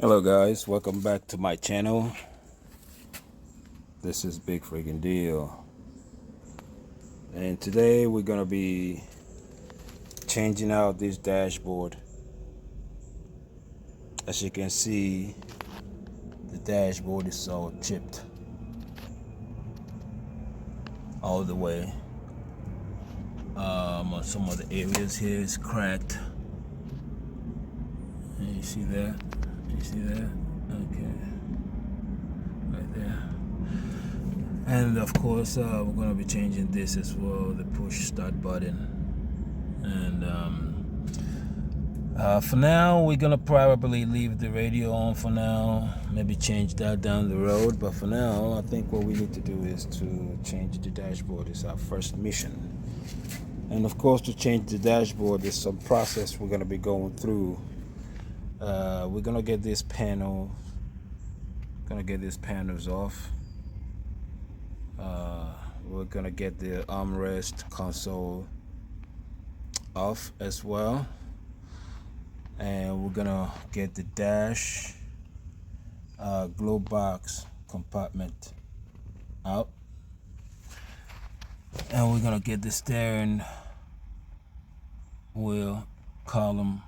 Hello guys, welcome back to my channel. This is Big Friggin' Deal, and today we're gonna be changing out this dashboard. As you can see, the dashboard is all chipped all the way. On some of the areas here is cracked. And you see that? You see that? Okay, right there. And of course, we're gonna be changing this as well, the push start button. And for now, we're gonna probably leave the radio on for now. Maybe change that down the road. But for now, I think what we need to do is to change the dashboard. It's our first mission. And of course, to change the dashboard, there's some process we're gonna be going through. We're gonna get this panel. Panels off. We're gonna get the armrest console off as well, and we're gonna get the dash glove box compartment out, and we're gonna get the steering wheel column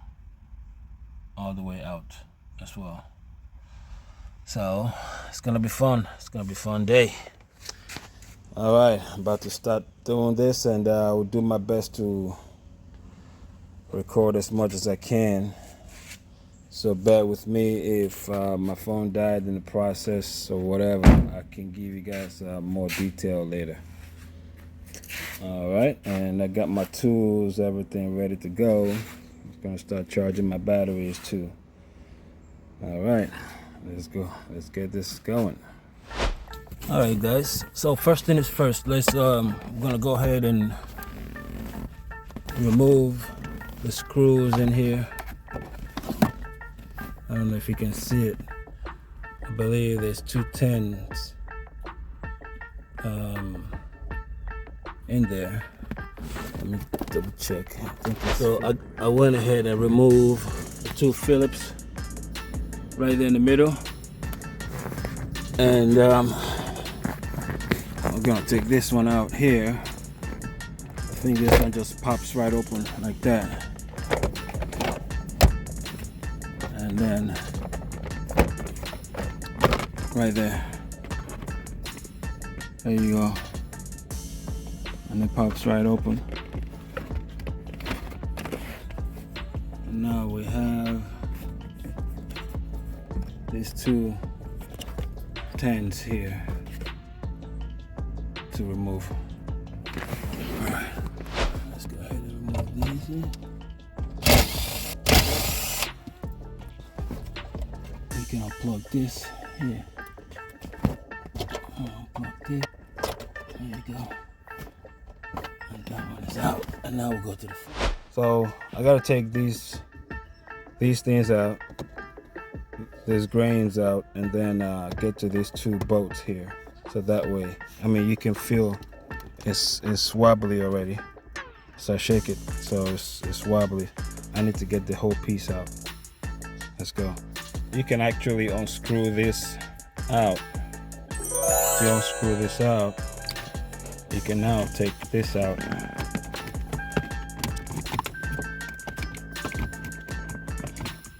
all the way out as well. So it's gonna be fun. It's gonna be a fun day. All right, I'm about to start doing this, and I'll do my best to record as much as I can. So bear with me if my phone died in the process or whatever. I can give you guys more detail later. All right, and I got my tools, everything ready to go. I'm gonna start charging my batteries too. All right, let's go. Let's get this going. All right, guys. So first thing is first. We're gonna go ahead and remove the screws in here. I don't know if you can see it. I believe there's 210s in there. Let me double check. So I went ahead and removed the two Phillips right there in the middle, and I'm gonna take this one out here. I think this one just pops right open like that, and then right there, there you go, and it pops right open. And now we have these two 10s here to remove. All right, let's go ahead and remove these here. We can unplug this here. Unplug this. There you go. And that one is out. And now we'll go to the front. So I gotta take these things out, these grains out, and then get to these two bolts here. So that way, I mean, you can feel it's wobbly already. So I shake it, so it's wobbly. I need to get the whole piece out. Let's go. You can actually unscrew this out. If you unscrew this out, you can now take this out.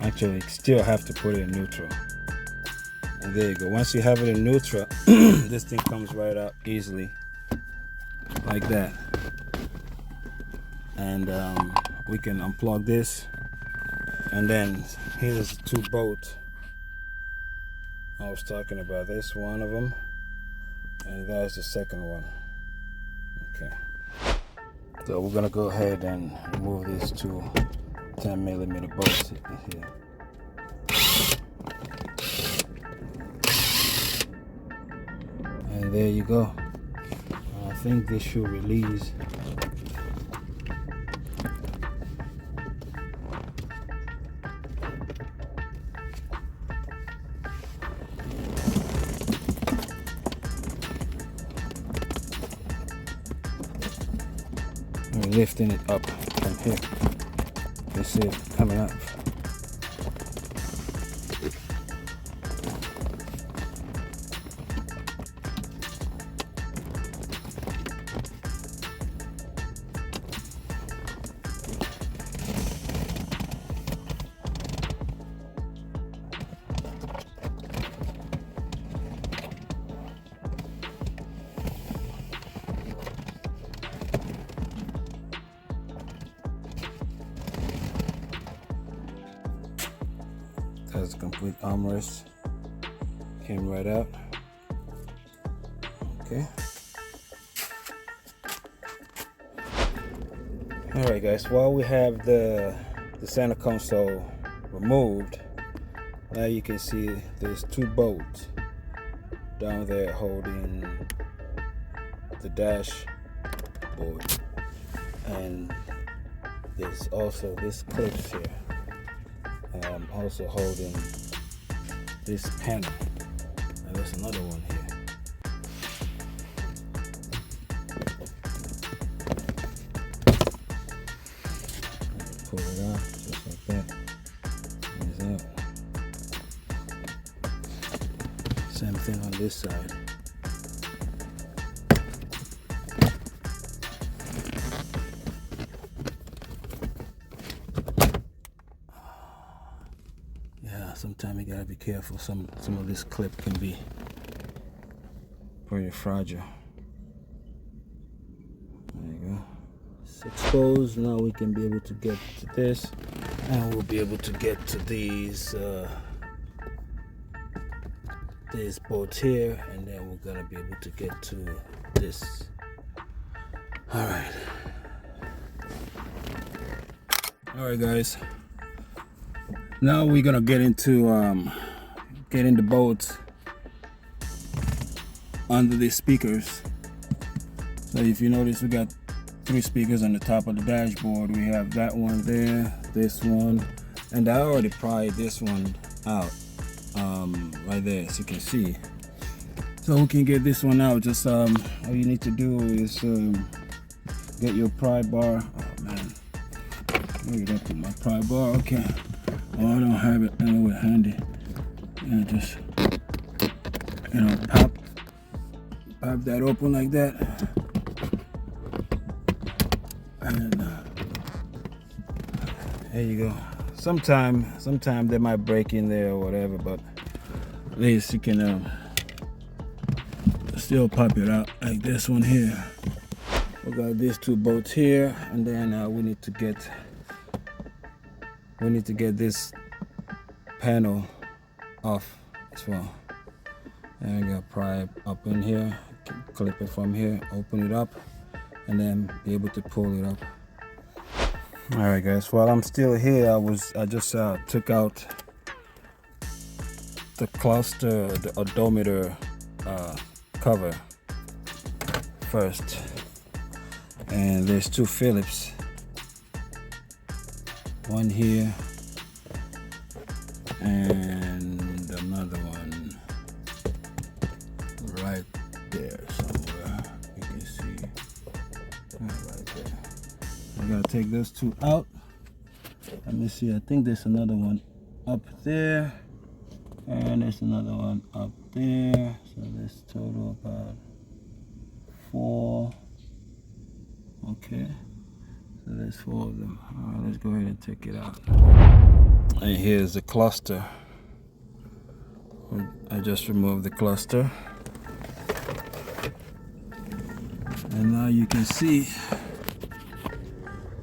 Actually, you still have to put it in neutral. And there you go. Once you have it in neutral, this thing comes right out easily, like that. And we can unplug this. And then here's the two bolts I was talking about. This one of them, and that's the second one. Okay. So we're gonna go ahead and remove these two 10mm bolts here. And there you go. I think this should release. We're lifting it up from here. You see it coming up. has a complete armrest. Came right out. Okay. Alright guys, while we have the center console removed, now you can see there's two bolts down there holding the dashboard, and there's also this clips here also holding this panel, and there's another one here. Pull it out just like that. It's out. Same thing on this side. Yeah, sometimes you gotta be careful. Some of this clip can be pretty fragile. There you go. It's exposed. Now we can be able to get to this, and we'll be able to get to these bolts here, and then we're gonna be able to get to this. All right guys, now we're gonna get into getting the bolts under the speakers. So if you notice, we got 3 speakers on the top of the dashboard. We have that one there, this one, and I already pried this one out right there, as you can see. So we can get this one out. Just all you need to do is get your pry bar. Oh man, where did I put my pry bar? Okay, oh, I don't have it anywhere handy. And just, you know, pop that open like that, and there you go. Sometime they might break in there or whatever, but at least you can still pop it out like this one here. We got these 2 bolts here, and then we need to get this panel off as well. And we got pry up in here, clip it from here, open it up, and then be able to pull it up. All right guys, while I'm still here, I just took out the cluster, the odometer cover first, and there's 2 Phillips, one here and another one right there somewhere. You can see right there. I gotta take those 2 out. Let me see, I think there's another one up there, and there's another one up there. So there's total about 4. Okay, so there's 4 of them. All right, let's go ahead and take it out. And here's the cluster. I just removed the cluster, and now you can see,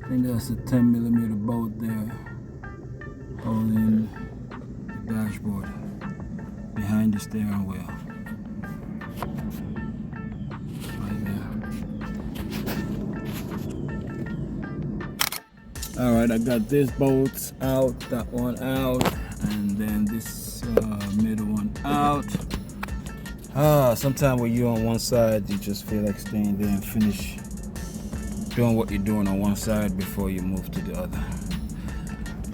I think that's a 10mm bolt there holding the dashboard behind the steering wheel. Right there. Alright, I got this bolt out, that one out, and then this middle one out. Sometimes when you're on one side, you just feel like staying there and finish doing what you're doing on one side before you move to the other.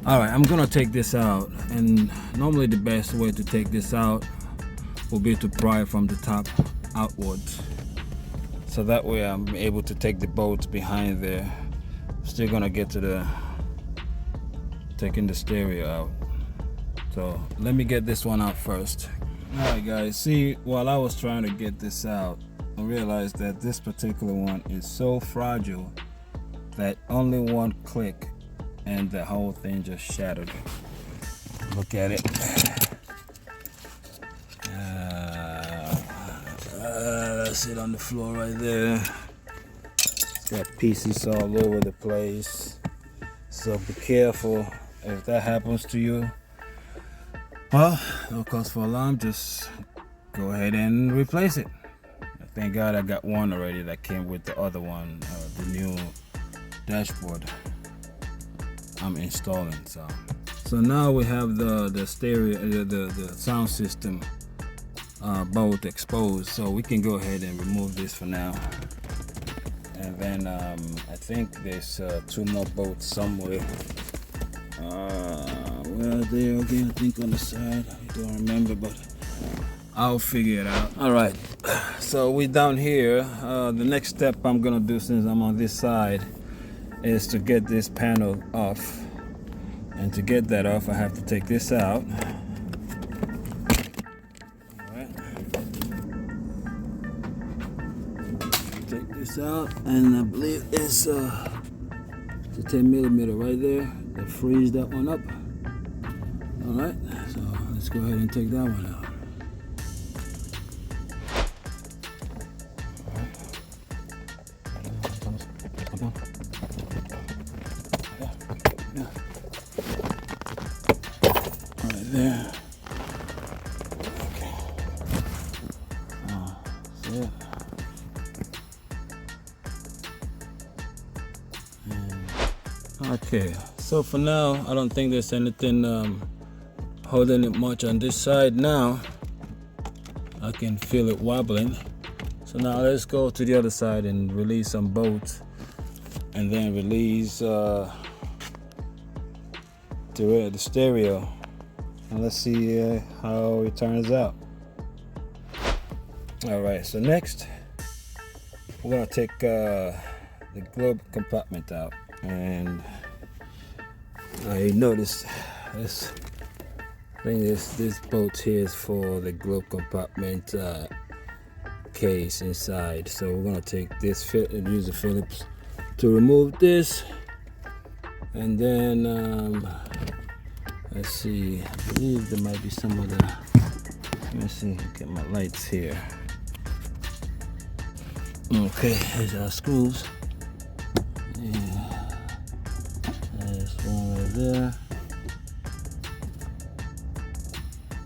Alright, I'm gonna take this out, and normally the best way to take this out will be to pry from the top outwards, so that way I'm able to take the bolts behind there. Still gonna get to taking the stereo out. So let me get this one out first. Alright guys, see, while I was trying to get this out, I realized that this particular one is so fragile that only one click and the whole thing just shattered. Look at it. That's it on the floor right there. It's got pieces all over the place. So be careful if that happens to you. Well, no cause for alarm, just go ahead and replace it. Thank God I got one already that came with the other one, the new dashboard I'm installing. So now we have the stereo, the sound system both exposed, so we can go ahead and remove this for now. And then I think there's 2 more bolts somewhere. Where are they again? I think on the side. I don't remember, but I'll figure it out. All right, so we down here. The next step I'm gonna do, since I'm on this side, is to get this panel off. And to get that off, I have to take this out. All right. Take this out, and I believe it's a 10mm right there. That frees that one up. All right, so let's go ahead and take that one out. Right there. Okay. That's it. Okay, so for now, I don't think there's anything holding it much on this side now. I can feel it wobbling. So now let's go to the other side and release some bolts, and then release the stereo, and let's see how it turns out. All right, so next we're gonna take the globe compartment out, and I noticed this. I think this bolt here is for the globe compartment case inside. So we're gonna take this and use the Phillips to remove this, and then let's see. I believe there might be some other. Let me see. Get my lights here. Okay, here's our screws. Yeah. There's one right there.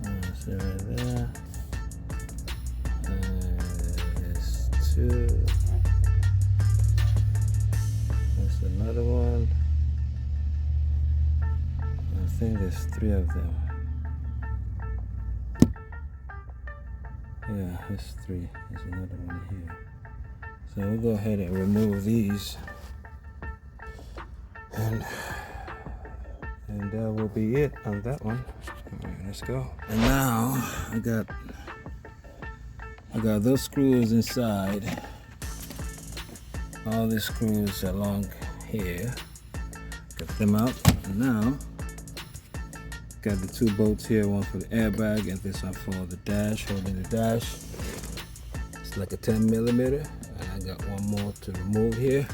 That's it right there. There's 2. There's another one. I think there's 3 of them. Yeah, there's 3. There's another one here. So we'll go ahead and remove these, and that will be it on that one. All right, let's go. And now I got those screws inside. All the screws along here. Got them out. And now got the 2 bolts here, one for the airbag and this one for the dash, holding the dash. It's like a 10mm. And I got one more to remove here.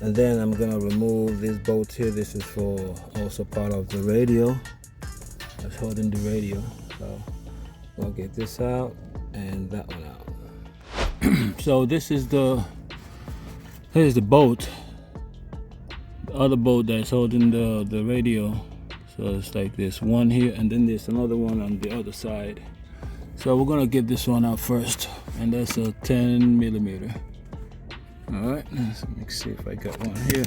And then I'm gonna remove this bolt here. This is for also part of the radio. That's holding the radio. So we'll get this out and that one out. So here's the bolt. The other bolt that's holding the radio. So it's like this one here, and then there's another one on the other side. So we're gonna get this one out first, and that's a 10mm. All right, let me see if I got one here.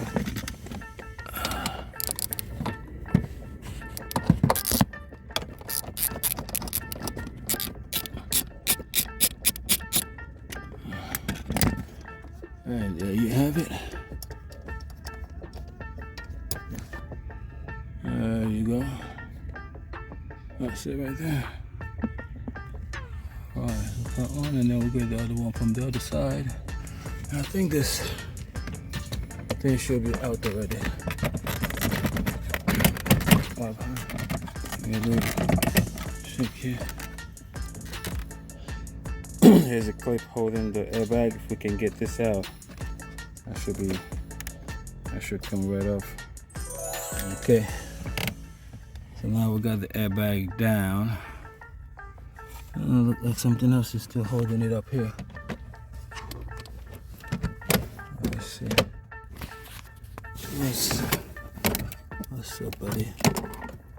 And there you have it. There you go. That's it right there. All right, that one, and then we'll get the other one from the other side. And I think this thing should be out already. Shake here. Here's a clip holding the airbag. If we can get this out, that should come right off. Okay. So now we got the airbag down. Look like something else is still holding it up here. Let's see. What's up, buddy?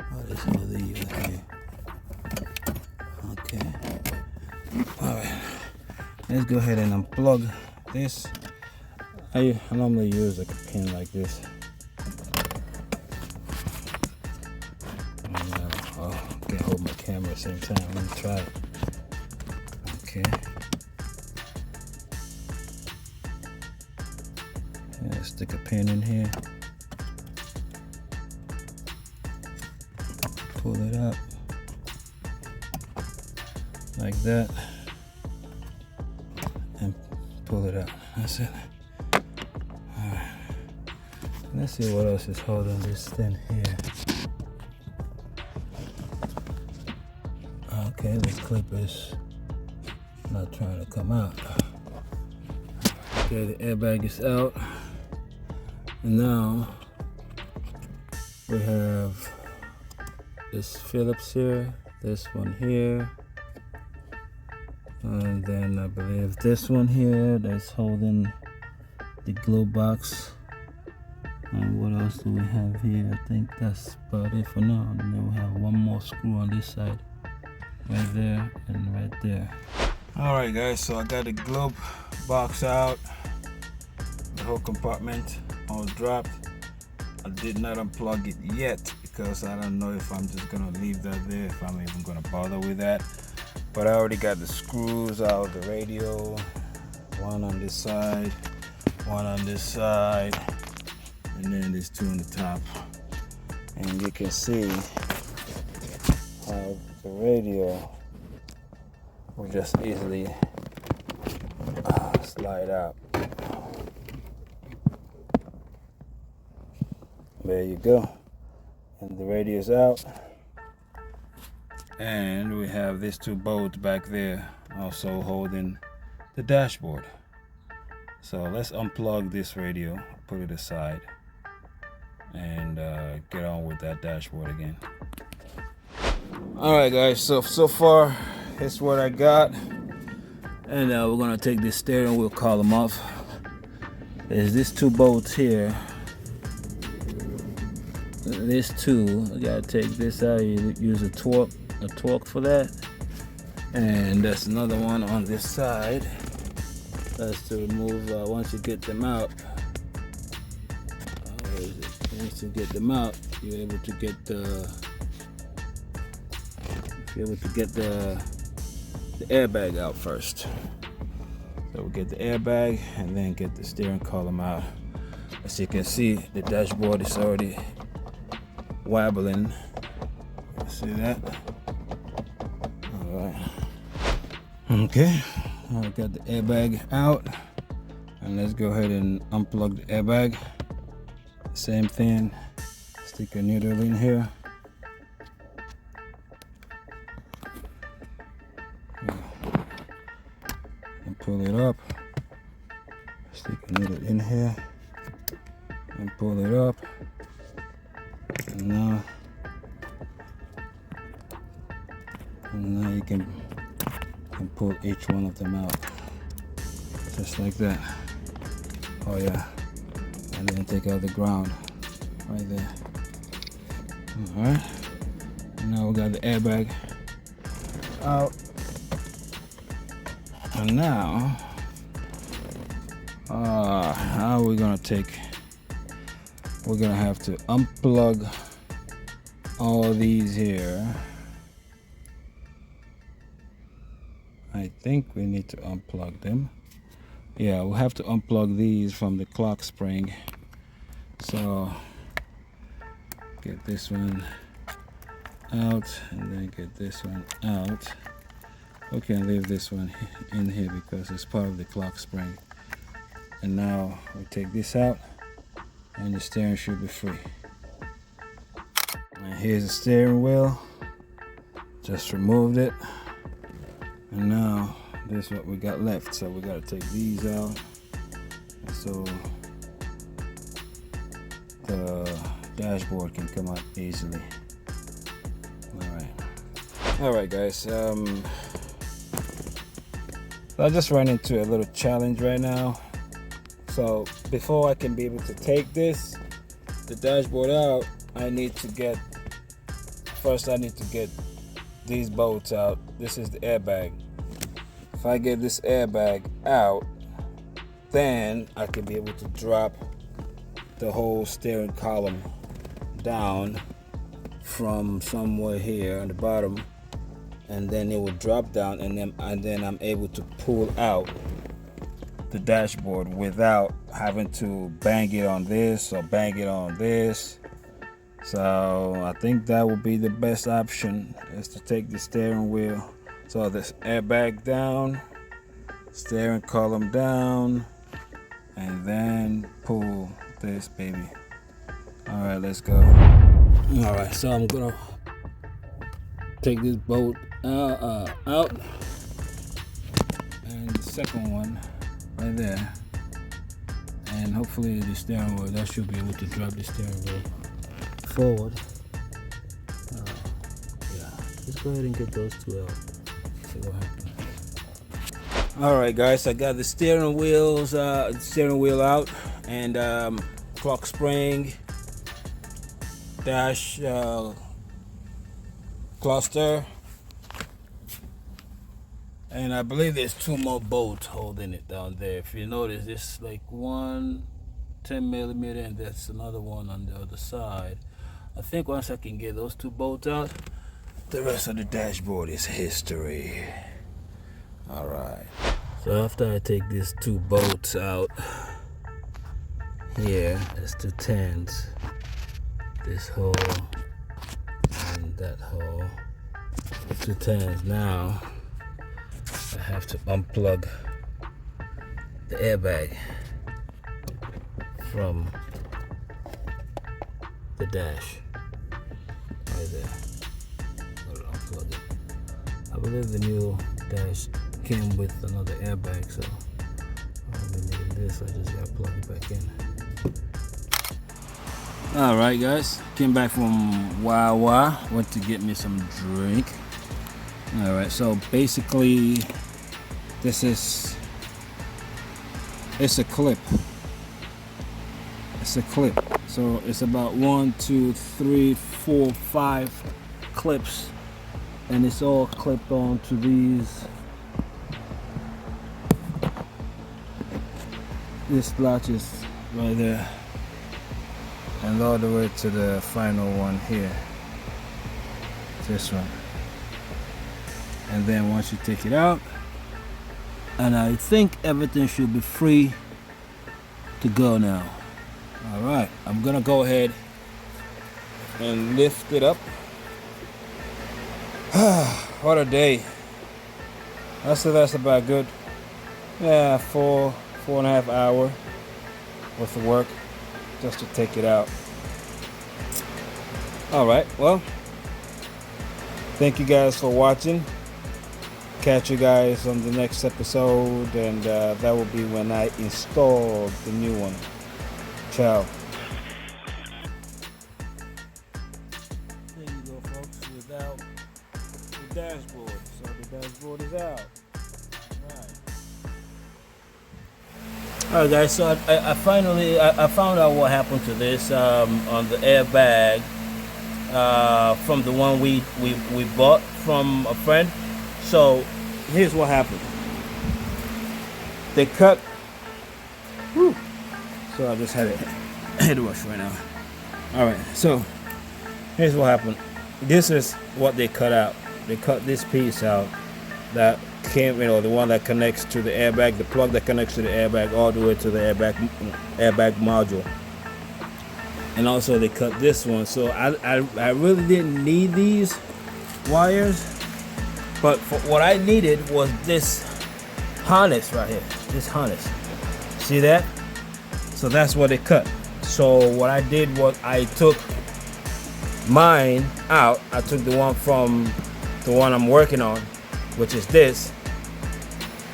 Oh, there's another right here. let's go ahead and unplug this. I normally use like a pin like this. Oh, can't hold my camera at the same time. Let me try it. Okay. Yeah, stick a pin in here. Pull it up like that, and pull it out. That's it. Alright. Let's see what else is holding this thing here. Okay, the clip is not trying to come out. Okay, the airbag is out. And now we have this Phillips here, this one here, and then I believe this one here that's holding the glue box. And what else do we have here? I think that's about it for now. And then we have one more screw on this side, right there and right there. Alright guys, so I got the glue box out, the whole compartment all dropped. I did not unplug it yet because I don't know if I'm just gonna leave that there, if I'm even gonna bother with that. But I already got the screws out of the radio, one on this side, one on this side, and then there's two on the top. And you can see how the radio will just easily slide out. There you go. And the radio's out. And we have these two bolts back there also holding the dashboard. So let's unplug this radio, put it aside, and get on with that dashboard again. Alright guys, so far here's what I got. And we're gonna take this steering wheel column off. There's these two bolts here. This two, I gotta take this out. You use a torque for that. And that's another one on this side. That's to remove once you get them out. Where is it? Once you get them out, you're able to get the airbag out first. So we'll get the airbag and then get the steering column out. As you can see, the dashboard is already wobbling. See that? Alright. Okay, I got the airbag out. And let's go ahead and unplug the airbag. Same thing. Stick a needle in here. And pull it up. Stick a needle in here. And pull it up. And now you can pull each one of them out, just like that. Oh yeah, and then take out the ground right there. All right, and now we got the airbag out, and now how are we gonna take? We're gonna have to unplug all these here. I think we need to unplug them. Yeah, we'll have to unplug these from the clock spring. So get this one out and then get this one out. We can leave this one in here because it's part of the clock spring. And now we take this out and the steering should be free. And here's the steering wheel. Just removed it. And now this is what we got left. So we got to take these out so the dashboard can come out easily. Alright guys, so I just ran into a little challenge right now. So before I can be able to take the dashboard out, I need to get these bolts out. This is the airbag. if I get this airbag out, then I can be able to drop the whole steering column down from somewhere here on the bottom, and then it will drop down, and then I'm able to pull out the dashboard without having to bang it on this or bang it on this. So I think that would be the best option, is to take the steering wheel, so this airbag down, steering column down, and then pull this baby. All right, let's go. All right, so I'm gonna take this bolt out, and the second one right there, and hopefully the steering wheel, that should be able to drop the steering wheel forward. Yeah, let's go ahead and get those two out. See what happens. All right, guys, I got the steering wheel out, and clock spring, dash cluster, and I believe there's two more bolts holding it down there. If you notice, this like one 10mm, and that's another one on the other side. I think once I can get those two bolts out, the rest of the dashboard is history. All right, so after I take these two bolts out here, there's two 10s, this hole and that hole, two 10s. Now I have to unplug the airbag from the dash right there. Gotta unplug it. I believe the new dash came with another airbag, so I'll be needing this. I just gotta plug it back in. All right, guys, came back from Wawa, went to get me some drink. All right, so basically this is, it's a clip. It's a clip. So it's about 1, 2, 3, 4, 5 clips, and it's all clipped onto these latches right there, and all the way to the final one here, this one. And then once you take it out, and I think everything should be free to go now. All right, I'm gonna go ahead and lift it up. What a day. That's about good. Yeah, 4.5 hours worth of work just to take it out. All right, well, thank you guys for watching. Catch you guys on the next episode, and that will be when I install the new one. Ciao. There you go, folks, without the dashboard. So the dashboard is out. Alright, guys, so I finally found out what happened to this on the airbag from the one we bought from a friend. So here's what happened. They cut. Whew. So I just had a head rush right now. Alright, so here's what happened. This is what they cut out. They cut this piece out that came, the one that connects to the airbag, the plug that connects to the airbag all the way to the airbag module. And also they cut this one. So I really didn't need these wires, but for what I needed was this harness right here. This harness. See that? So that's what they cut. So what I did was I took mine out. I took the one from the one I'm working on, which is this,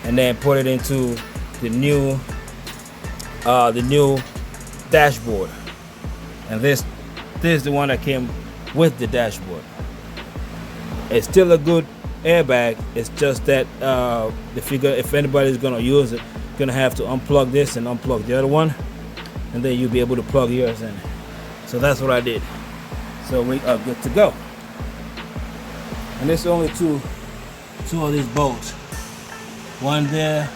and then put it into the new dashboard. And this is the one that came with the dashboard. It's still a good airbag. It's just that if anybody's gonna use it, gonna have to unplug this and unplug the other one, and then you'll be able to plug yours in. So that's what I did. So we are good to go. And there's only two of these bolts. one there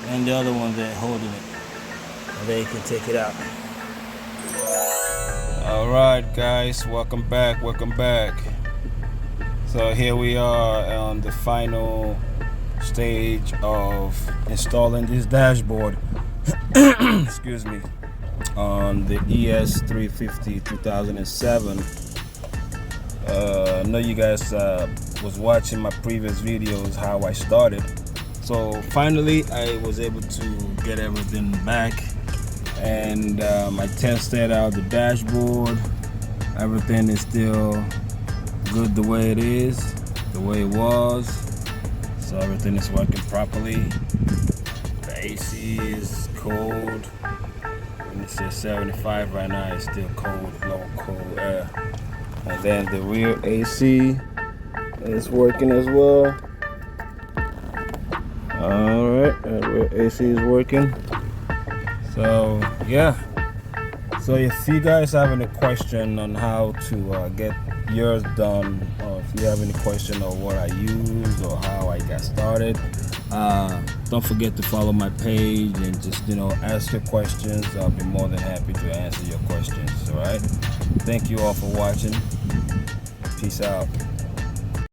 and the other one there holding it, and then you can take it out. All right, guys, welcome back. So here we are on the final stage of installing this dashboard excuse me, on the ES350 2007. I know you guys was watching my previous videos how I started. So finally I was able to get everything back, and I tested out the dashboard. Everything is still good the way it is, the way it was. So everything is working properly. The AC is cold. When it says 75 right now, it's still cold, low cold air. And then the rear AC is working as well. Alright, the rear AC is working. So yeah. So if you guys have any question on how to get yours done, or if you have any question on what I use or how I got started, don't forget to follow my page and just ask your questions. I'll be more than happy to answer your questions. All right, thank you all for watching. Peace out.